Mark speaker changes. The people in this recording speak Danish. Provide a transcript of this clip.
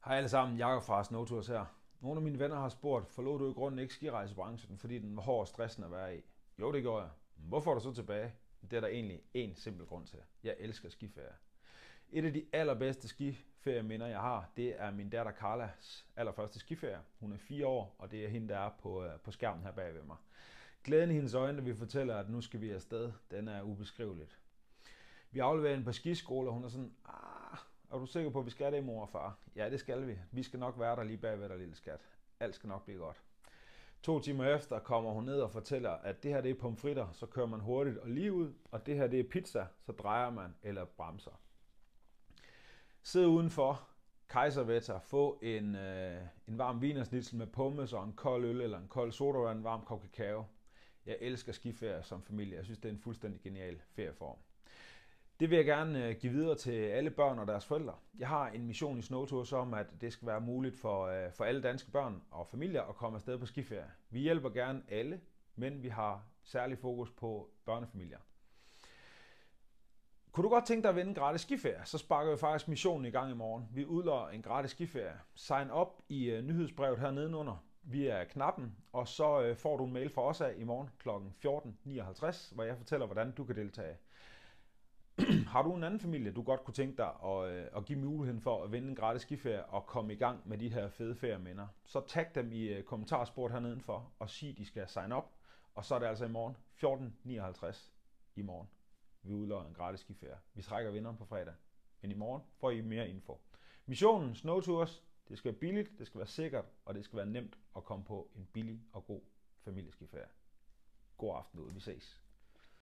Speaker 1: Hej alle sammen, Jakob fra Snowtours her. Nogle af mine venner har spurgt, forlod du i grunden ikke skirejsebranchen, fordi den var hård og stressende at være i? Jo, det gjorde jeg. Hvorfor er du så tilbage? Det er der egentlig en simpel grund til. Jeg elsker skiferie. Et af de allerbedste skiferieminder, jeg har, det er min datter Carlas allerførste skiferie. Hun er 4 år, og det er hende, der er på skærmen her bag ved mig. Glæden i hendes øjne, da vi fortæller, at nu skal vi afsted, den er ubeskriveligt. Vi afleverer hende på skiskole, og hun er sådan, er du sikker på, at vi skal det, mor og far? Ja, det skal vi. Vi skal nok være der lige bagved dig, lille skat. Alt skal nok blive godt. 2 timer efter kommer hun ned og fortæller, at det her det er pomfritter, så kører man hurtigt og lige ud, og det her det er pizza, så drejer man eller bremser. Sid udenfor, Kaiserwetter, få en varm wienersnitzel med pommes og en kold øl eller en kold sodavand, en varm kop kakao. Jeg elsker skiferie som familie. Jeg synes, det er en fuldstændig genial ferieform. Det vil jeg gerne give videre til alle børn og deres forældre. Jeg har en mission i Snowtours om, at det skal være muligt for alle danske børn og familier at komme afsted på skiferie. Vi hjælper gerne alle, men vi har særlig fokus på børnefamilier. Kunne du godt tænke dig at vinde en gratis skiferie, så sparker vi faktisk missionen i gang i morgen. Vi udløjer en gratis skiferie. Sign op i nyhedsbrevet her nedenunder via knappen, og så får du en mail fra os af i morgen kl. 14.59, hvor jeg fortæller, hvordan du kan deltage. Har du en anden familie, du godt kunne tænke dig at give muligheden for at vinde en gratis skiferie og komme i gang med de her fede ferieminder, så tag dem i kommentarsporet her nedenfor og sig, at de skal sign up. Og så er det altså i morgen 14.59 i morgen. Vi udløjer en gratis skiferie. Vi trækker vinderen på fredag. Men i morgen får I mere info. Missionen Snowtours, det skal være billigt, det skal være sikkert, og det skal være nemt at komme på en billig og god familieskiferie. God aften ud, vi ses.